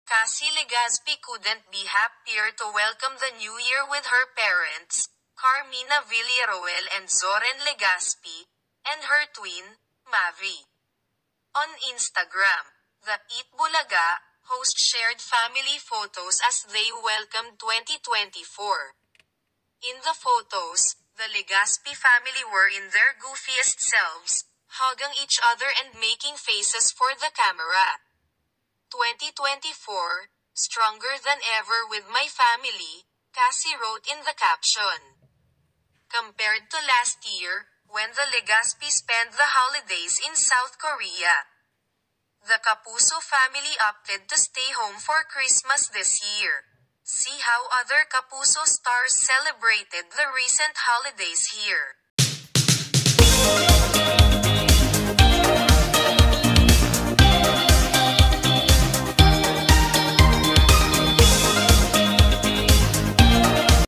Cassie Legazpi couldn't be happier to welcome the new year with her parents, Carmina Villaruel and Zoren Legazpi, and her twin, Mavi. On Instagram, the Eat Bulaga host shared family photos as they welcomed 2024. In the photos, the Legazpi family were in their goofiest selves, hugging each other and making faces for the camera. 2024, stronger than ever with my family, Cassie wrote in the caption. Compared to last year, when the Legazpi spent the holidays in South Korea, the Kapuso family opted to stay home for Christmas this year. See how other Kapuso stars celebrated the recent holidays here.